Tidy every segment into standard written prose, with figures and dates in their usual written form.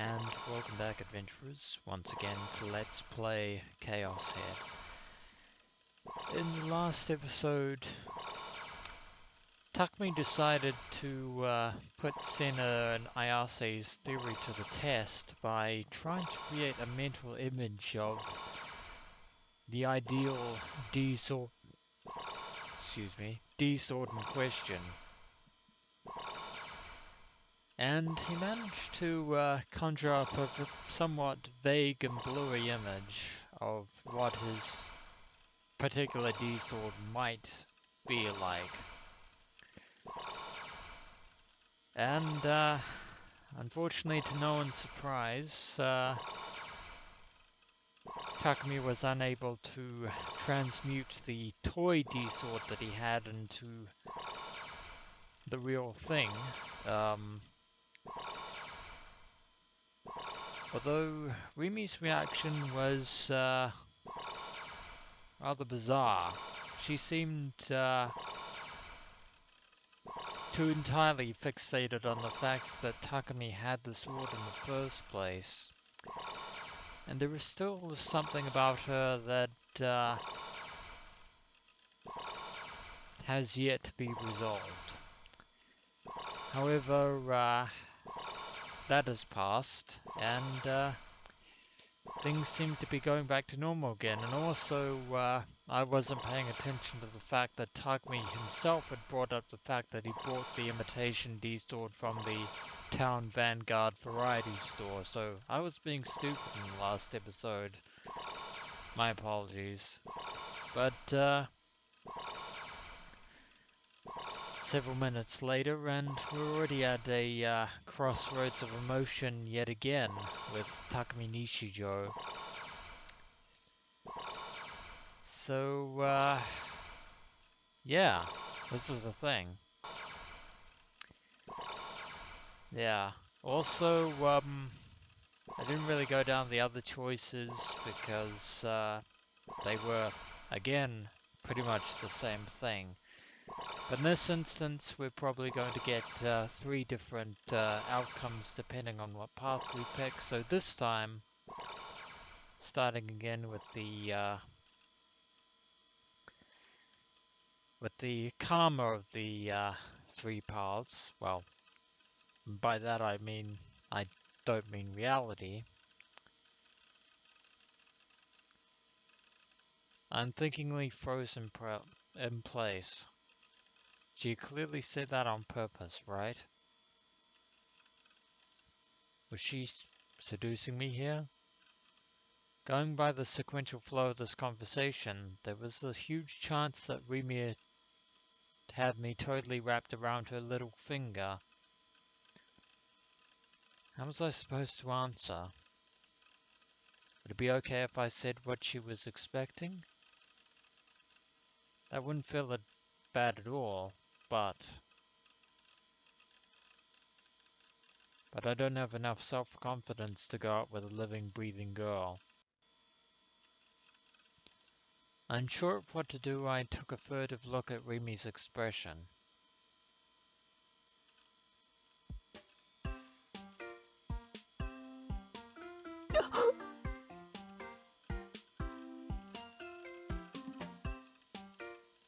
And welcome back, adventurers, once again to Let's Play ChäoS here. In the last episode, Takumi decided to put Sena and Ayase's theory to the test by trying to create a mental image of the ideal D-sword in question. And he managed to conjure up a somewhat vague and blurry image of what his particular D-sword might be like. And unfortunately, to no one's surprise, Takumi was unable to transmute the toy D-sword that he had into the real thing. Although Rimi's reaction was rather bizarre. She seemed too entirely fixated on the fact that Takumi had the sword in the first place. And there was still something about her that has yet to be resolved. However, that has passed, and things seem to be going back to normal again. And also, I wasn't paying attention to the fact that Takumi himself had brought up the fact that he bought the imitation D-sword from the Town Vanguard variety store, so I was being stupid in the last episode. My apologies. But, several minutes later, and we're already at a crossroads of emotion yet again with Takumi Nishijo. So, yeah, this is the thing. Yeah, also, I didn't really go down the other choices because they were, again, pretty much the same thing. But in this instance, we're probably going to get 3 different outcomes depending on what path we pick. So this time, starting again with the calmer of the 3 paths. Well, by that I don't mean reality. Unthinkingly frozen in place. She clearly said that on purpose, right? Was she seducing me here? Going by the sequential flow of this conversation, there was a huge chance that Rimi had me totally wrapped around her little finger. How was I supposed to answer? Would it be okay if I said what she was expecting? That wouldn't feel bad at all, but I don't have enough self-confidence to go out with a living, breathing girl. Unsure of what to do, I took a furtive look at Rimi's expression.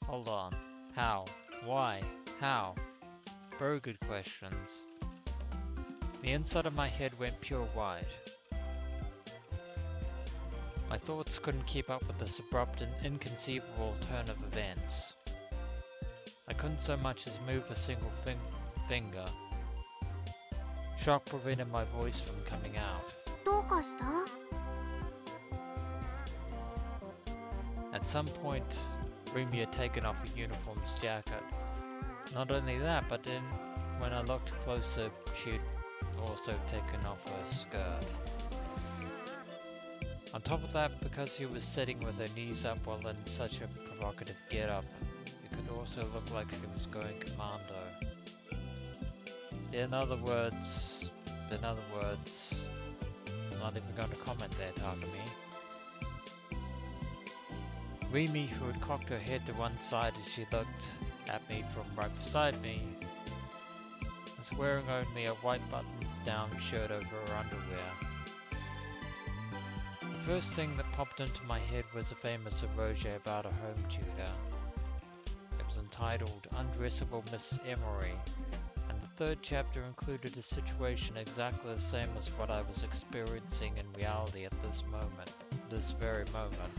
Hold on. How? Why? How? Very good questions. The inside of my head went pure white. My thoughts couldn't keep up with this abrupt and inconceivable turn of events. I couldn't so much as move a single finger. Shock prevented my voice from coming out. At some point, Rimi had taken off her uniform's jacket. Not only that, but then when I looked closer, she'd also taken off her skirt. On top of that, because she was sitting with her knees up while in such a provocative get-up, it could also look like she was going commando. In other words, I'm not even going to comment there, Takumi. Rimi, who had cocked her head to one side as she looked at me from right beside me, was wearing only a white button-down shirt over her underwear. The first thing that popped into my head was a famous eroge about a home tutor. It was entitled Undressable Miss Emery, and the third chapter included a situation exactly the same as what I was experiencing in reality at this very moment.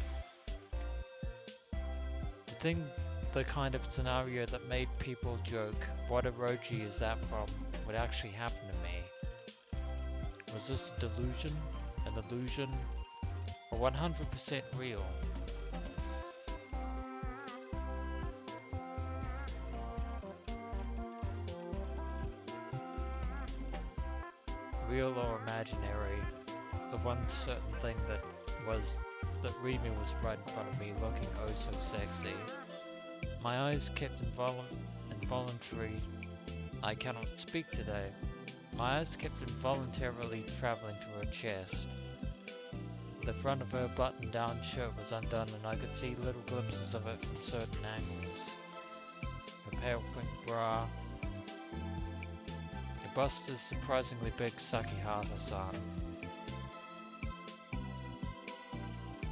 The kind of scenario that made people joke, "What eroge is that from?" would actually happen to me. Was this a delusion, an illusion, or 100% real? Real or imaginary, the one certain thing was that Rimi was right in front of me, looking oh so sexy. My eyes kept involuntary. I cannot speak today. My eyes kept involuntarily traveling to her chest. The front of her button-down shirt was undone, and I could see little glimpses of it from certain angles. Her pale pink bra. Her bust is surprisingly big, Sakihata-san.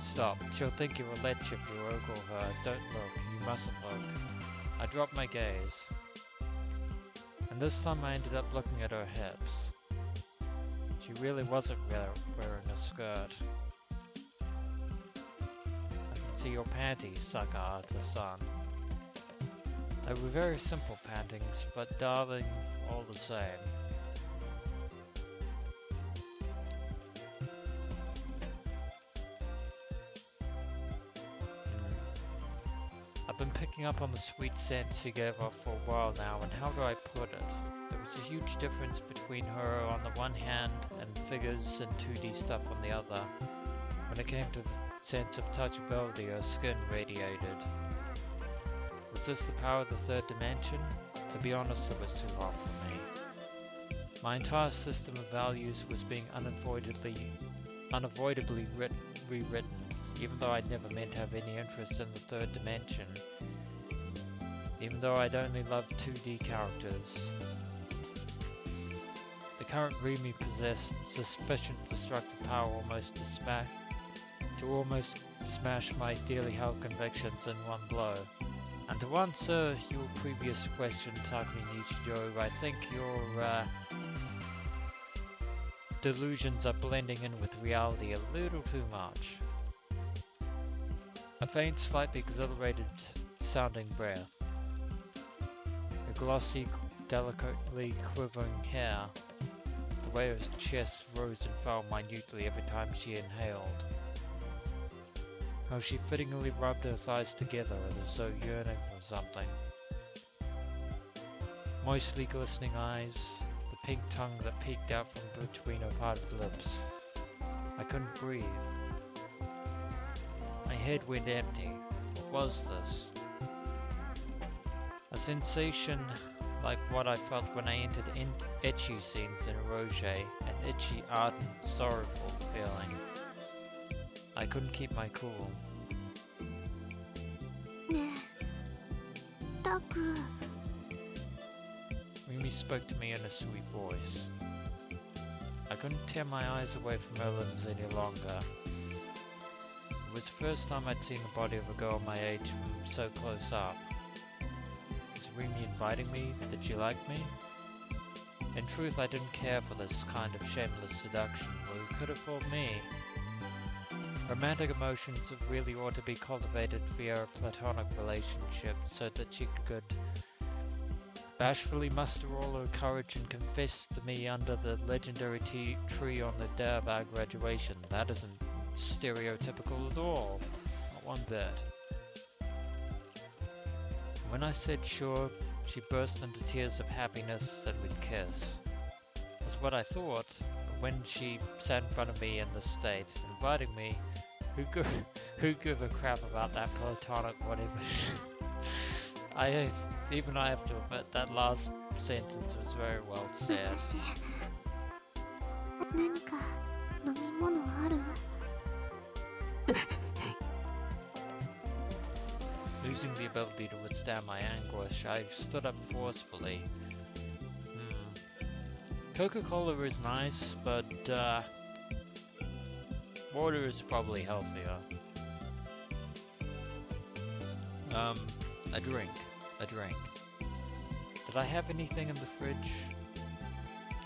Stop. She'll think you're a lech if you ogle her. Don't look. You mustn't look. I dropped my gaze. And this time I ended up looking at her hips. She really wasn't wearing a skirt. I can see your panties, Sakihata-san. They were very simple panties, but darling all the same. I've been picking up on the sweet scent she gave off for a while now, and how do I put it? There was a huge difference between her on the one hand and figures and 2D stuff on the other. When it came to the sense of touchability, her skin radiated. Was this the power of the third dimension? To be honest, it was too hot for me. My entire system of values was being unavoidably rewritten. Even though I'd never meant to have any interest in the third dimension. Even though I'd only loved 2D characters. The current Rimi possessed sufficient destructive power to almost smash my dearly held convictions in one blow. And to answer your previous question, Takumi Nichijou, I think your delusions are blending in with reality a little too much. A faint, slightly exhilarated sounding breath. Her glossy, delicately quivering hair. The way her chest rose and fell minutely every time she inhaled. How she fittingly rubbed her thighs together as though yearning for something. Moistly glistening eyes. The pink tongue that peeked out from between her parted lips. I couldn't breathe. My head went empty. What was this? A sensation like what I felt when I entered ecchi scenes in eroge, an itchy, ardent, sorrowful feeling. I couldn't keep my cool. Rimi spoke to me in a sweet voice. I couldn't tear my eyes away from her limbs any longer. It was the first time I'd seen the body of a girl my age from so close up. Was Rimi inviting me? Did she like me? In truth, I didn't care for this kind of shameless seduction. Who could have fooled me? Romantic emotions really ought to be cultivated via a platonic relationship so that she could bashfully muster all her courage and confess to me under the legendary tree on the day of our graduation. That isn't stereotypical at all, not one bit. When I said sure, she burst into tears of happiness and we'd kiss. That's what I thought, but when she sat in front of me in this state, inviting me, who give a crap about that platonic whatever? I have to admit that last sentence was very well said. Losing the ability to withstand my anguish, I stood up forcefully. Coca-Cola is nice, but water is probably healthier. Um, a drink. A drink. Did I have anything in the fridge?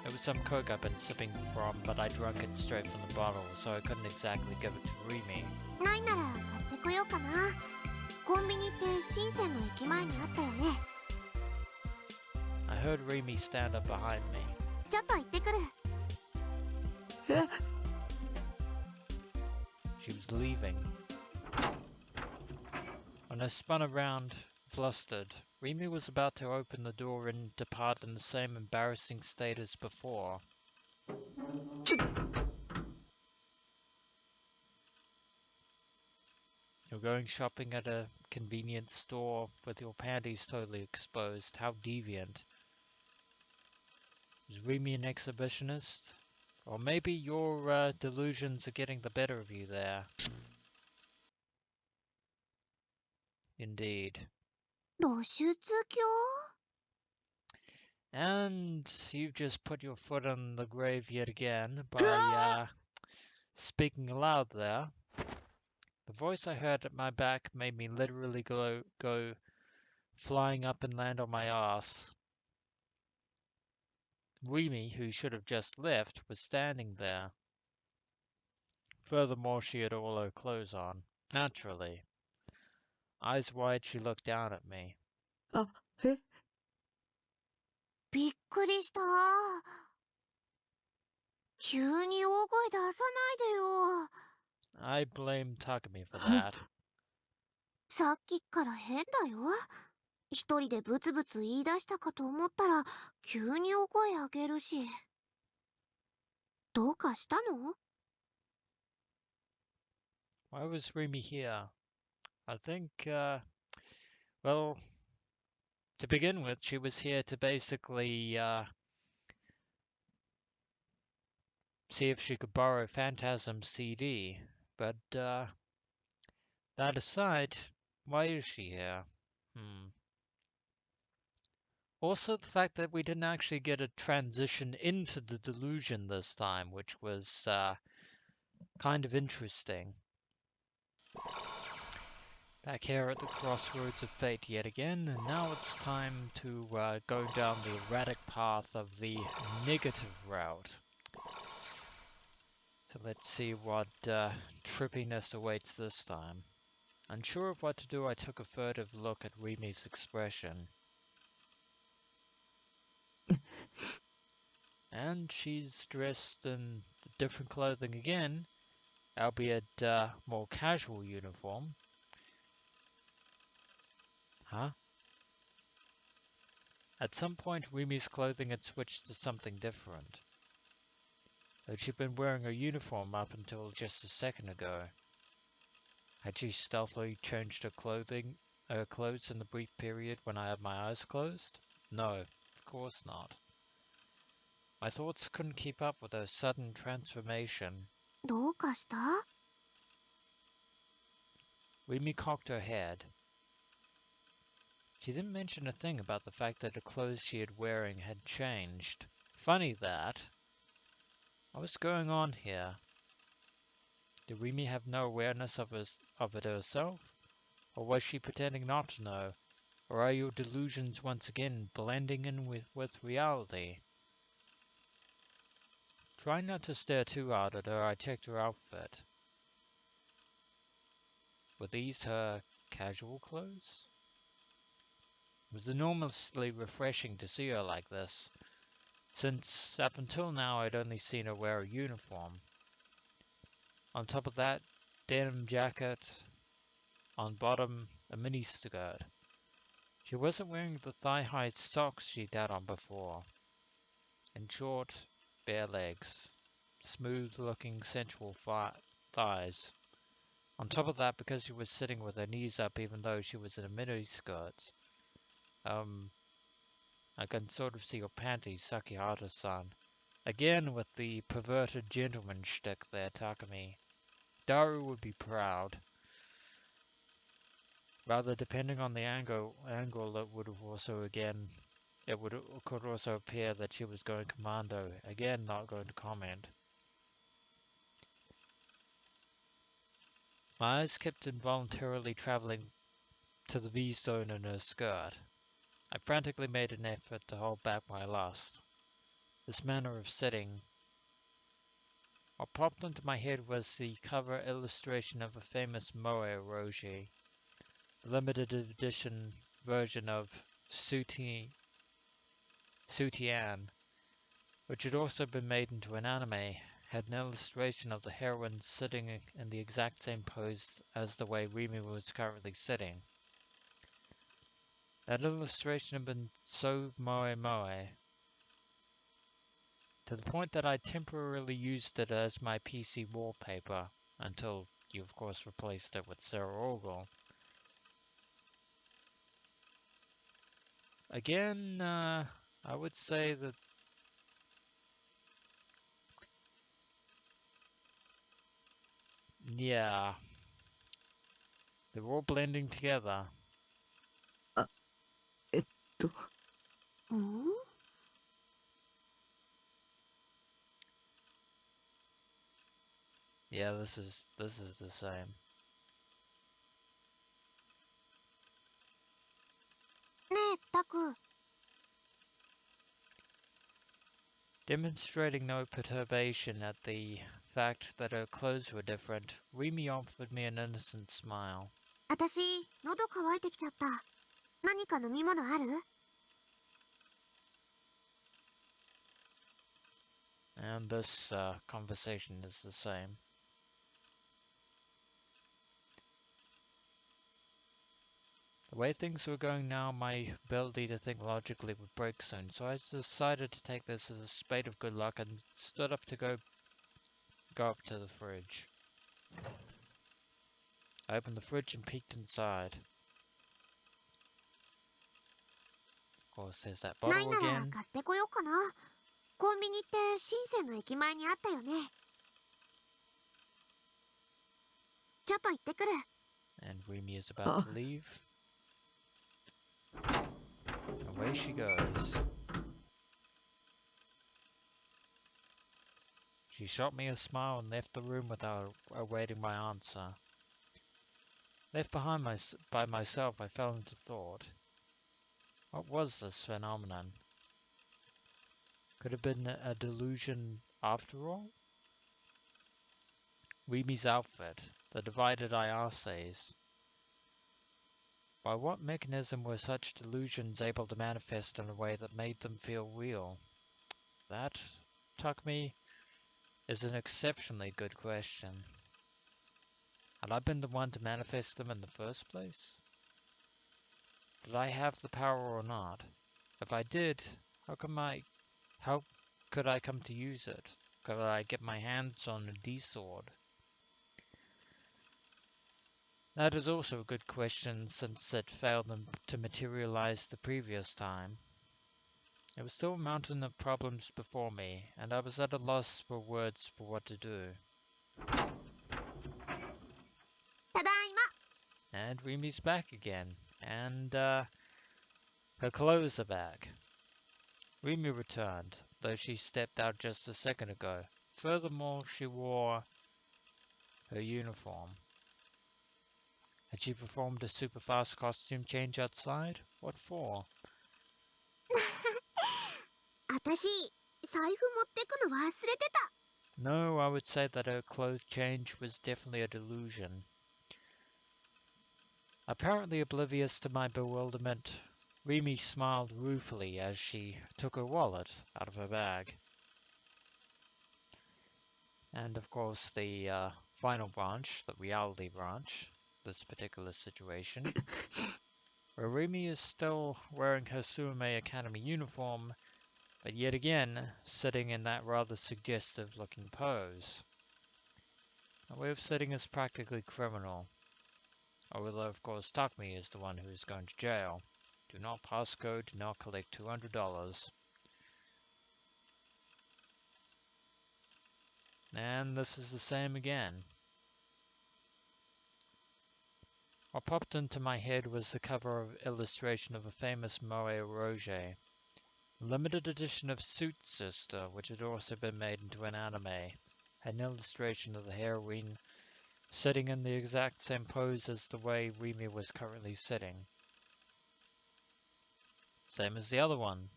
It was some Coke I've been sipping from, but I drank it straight from the bottle, so I couldn't exactly give it to Rimi. ないなら買ってこようかな。コンビニって深センの駅前にあったよね。I heard Rimi stand up behind me. ちょっと行ってくる。She was leaving. When I spun around, flustered, Rimi was about to open the door and depart in the same embarrassing state as before. You're going shopping at a convenience store with your panties totally exposed. How deviant. Is Rimi an exhibitionist? Or maybe your delusions are getting the better of you there. Indeed. 露出狂 And you've just put your foot on the grave yet again by speaking aloud there. The voice I heard at my back made me literally go flying up and land on my ass. Rimi, who should have just left, was standing there. Furthermore, she had all her clothes on. Naturally. Eyes wide, she looked down at me. びっくりした。急に大声出さないでよ。I blame Takumi for that. さっきから変だよ。一人でブツブツ言い出したかと思ったら急に大声上げるし。どうかしたの？ Why was Rimi here? I think, well, to begin with, she was here to basically see if she could borrow Phantasm's CD. But that aside, why is she here? Also, the fact that we didn't actually get a transition into the delusion this time, which was kind of interesting. Back here at the crossroads of fate yet again, and now it's time to go down the erratic path of the negative route. So let's see what trippiness awaits this time. Unsure of what to do, I took a furtive look at Rimi's expression. And she's dressed in different clothing again, albeit more casual uniform. Huh? At some point, Rimi's clothing had switched to something different. Though she'd been wearing her uniform up until just a second ago. Had she stealthily changed her clothes in the brief period when I had my eyes closed? No, of course not. My thoughts couldn't keep up with her sudden transformation. どうかした？ Rimi cocked her head. She didn't mention a thing about the fact that the clothes she had wearing had changed. Funny that. What was going on here? Did Rimi have no awareness of it herself? Or was she pretending not to know? Or are your delusions once again blending in with reality? Trying not to stare too hard at her, I checked her outfit. Were these her casual clothes? It was enormously refreshing to see her like this, since up until now I'd only seen her wear a uniform. On top of that, denim jacket, on bottom a mini skirt. She wasn't wearing the thigh-high socks she'd had on before. In short, bare legs. Smooth-looking sensual thighs. On top of that, because she was sitting with her knees up even though she was in a miniskirt, I can sort of see your panties, Sakihata-san. Again with the perverted gentleman shtick there, Takumi. Daru would be proud. Rather, depending on the angle, it would have also again could also appear that she was going commando. Again, not going to comment. My eyes kept involuntarily traveling to the V zone in her skirt. I frantically made an effort to hold back my lust. This manner of sitting. What popped into my head was the cover illustration of a famous moe eroge, the limited edition version of Sutian, which had also been made into an anime, had an illustration of the heroine sitting in the exact same pose as the way Rimi was currently sitting. That illustration had been so moe to the point that I temporarily used it as my PC wallpaper, until you of course replaced it with Sarah Ogle. Again, I would say that, yeah, they're all blending together. あ、うん。 Yeah, this is the same. ねえ、タク。Demonstrating no perturbation at the fact that her clothes were different, Rimi offered me an innocent smile. あたし、喉乾いてきちゃった。何か飲み物ある？ And this conversation is the same. The way things were going now, my ability to think logically would break soon, so I decided to take this as a spate of good luck and stood up to go up to the fridge. I opened the fridge and peeked inside. Of course, there's that ない bottle なら again. 買ってこようかな。コンビニって深センの駅前にあったよね。ちょっと行ってくる。And Rimi is about to leave. Away she goes. She shot me a smile and left the room without awaiting my answer. Left behind by myself, I fell into thought. What was this phenomenon? Could it have been a delusion after all? Rimi's outfit, the divided Ayases. By what mechanism were such delusions able to manifest in a way that made them feel real? That, Takumi, is an exceptionally good question. Had I been the one to manifest them in the first place? Did I have the power or not? If I did, how could I come to use it? Could I get my hands on a D-sword? That is also a good question, since it failed to materialize the previous time. There was still a mountain of problems before me, and I was at a loss for words for what to do. ただいま。 And Rimi's back again, and her clothes are back. Rimi returned, though she stepped out just a second ago. Furthermore, she wore her uniform. Had she performed a super fast costume change outside? What for? あたし、財布持ってくの忘れてた。 No, I would say that her clothes change was definitely a delusion. Apparently oblivious to my bewilderment, Rimi smiled ruefully as she took her wallet out of her bag. And of course the final branch, the reality branch, this particular situation, where Rimi is still wearing her Suume Academy uniform, but yet again sitting in that rather suggestive looking pose. Her way of sitting is practically criminal, although of course Takumi is the one who is going to jail. Do not pass go, do not collect $200. And this is the same again. What popped into my head was the cover illustration of a famous moe eroge, Limited edition of Suit Sister, which had also been made into an anime, had an illustration of the heroine sitting in the exact same pose as the way Rimi was currently sitting. Same as the other one.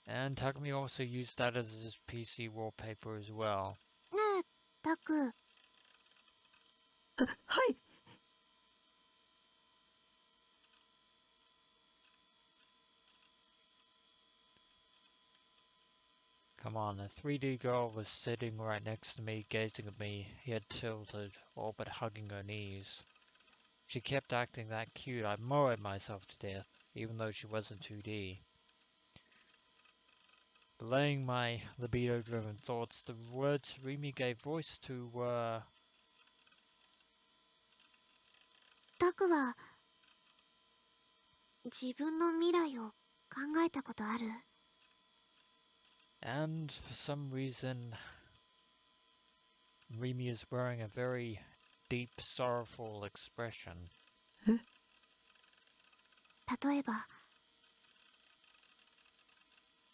And Takumi also used that as his PC wallpaper as well. ねえタク。はい。 Come on, a 3D girl was sitting right next to me, gazing at me, head tilted, all but hugging her knees. She kept acting that cute, I mowed myself to death, even though she wasn't 2D. Belaying my libido-driven thoughts, the words Rimi gave voice to were... タクは自分の未来を考えたことある？ And for some reason, Rimi is wearing a very deep, sorrowful expression. 例えば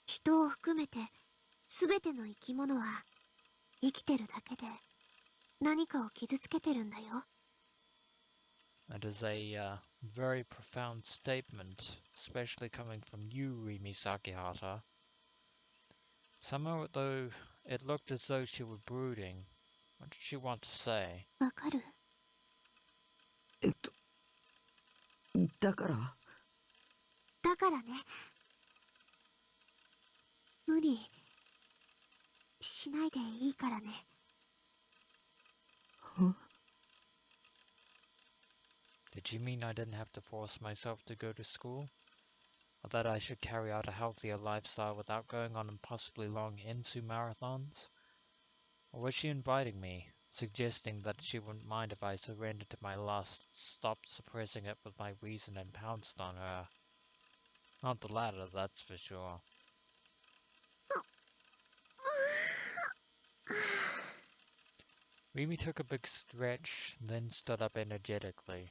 人を含めて全ての生き物は生きてるだけで何かを傷つけてるんだよ。 That is a very profound statement, especially coming from you, Rimi Sakihata. Somehow, though, it looked as though she were brooding. What did she want to say? わかる？だからだからね、無理しないでいいからね。Did you mean I didn't have to force myself to go to school? Or that I should carry out a healthier lifestyle without going on impossibly long Insu marathons? Or was she inviting me, suggesting that she wouldn't mind if I surrendered to my lust, stopped suppressing it with my reason and pounced on her? Not the latter, that's for sure. Rimi took a big stretch, then stood up energetically.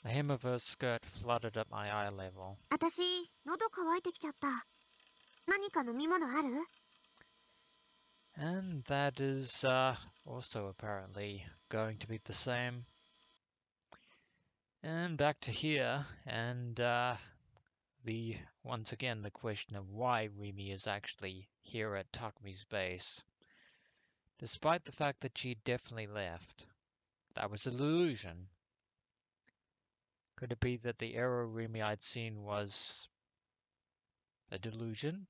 The hem of her skirt fluttered at my eye level. 私喉乾いてきちゃった。何か飲み物ある？ And that is also apparently going to be the same. And back to here, and once again the question of why Rimi is actually here at Takumi's base, despite the fact that she definitely left. That was a delusion. Could it be that the arrow Rimi I'd seen was a delusion?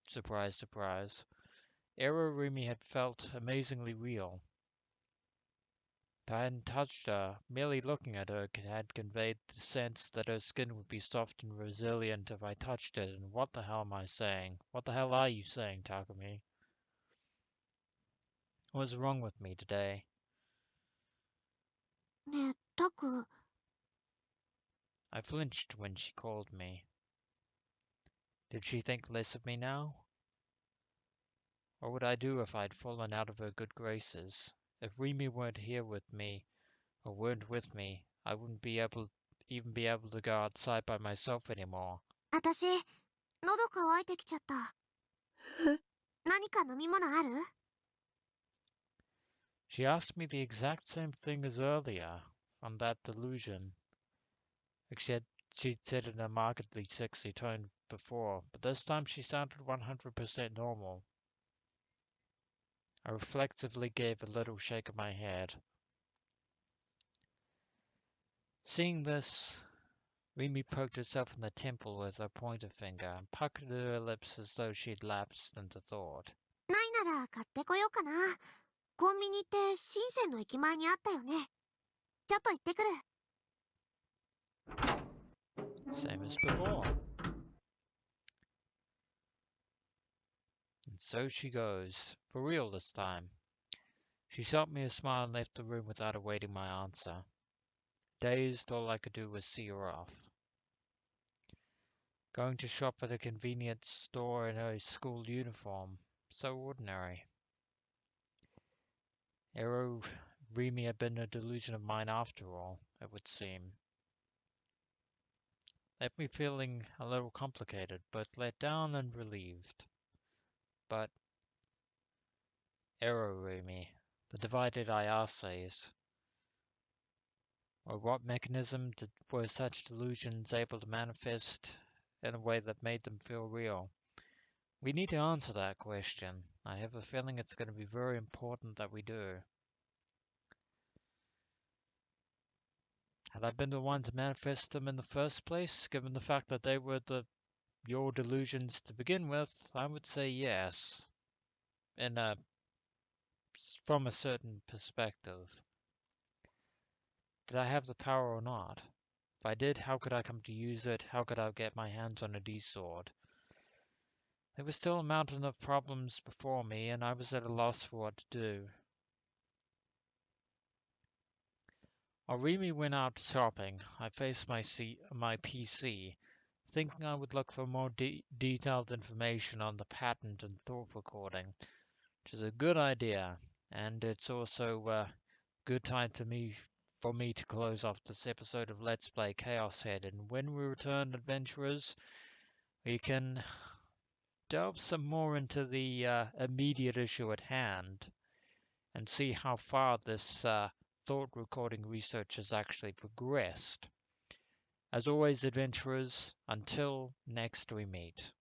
Surprise, surprise. Arrow Rimi had felt amazingly real. I hadn't touched her, merely looking at her had conveyed the sense that her skin would be soft and resilient if I touched it, and what the hell am I saying? What the hell are you saying, Takumi? What's wrong with me today? ねえタク。 I flinched when she called me. Did she think less of me now? What would I do if I'd fallen out of her good graces? If Rimi weren't here with me, or weren't with me, I wouldn't even be able to go outside by myself anymore. 私喉乾いてきちゃった。何か飲み物ある？ She asked me the exact same thing as earlier, on that delusion. Except she'd said it in a markedly sexy tone before, but this time she sounded 100% normal. I reflexively gave a little shake of my head. Seeing this, Rimi poked herself in the temple with her pointer finger and puckered her lips as though she'd lapsed into thought. ないなら買ってこようかな。コンビニって深センの駅前にあったよね。ちょっと行ってくる。 Same as before. And so she goes, for real this time. She shot me a smile and left the room without awaiting my answer. Dazed, all I could do was see her off. Going to shop at a convenience store in her school uniform. So ordinary. Ero Rimi had been a delusion of mine after all, it would seem. left me feeling a little complicated, both let down and relieved. But Rimi, the divided Ayases, or what mechanism were such delusions able to manifest in a way that made them feel real? We need to answer that question. I have a feeling it's going to be very important that we do. Had I been the one to manifest them in the first place, given the fact that they were your delusions to begin with, I would say yes, in a, from a certain perspective. Did I have the power or not? If I did, how could I come to use it? How could I get my hands on a D-sword? There was still a mountain of problems before me, and I was at a loss for what to do. While Rimi went out shopping, I faced my PC, thinking I would look for more detailed information on the patent and thought recording, which is a good idea, and it's also a good time for me to close off this episode of Let's Play ChäoS Head, and when we return, adventurers, we can delve some more into the immediate issue at hand and see how far this thought recording research has actually progressed. As always, adventurers, until next we meet.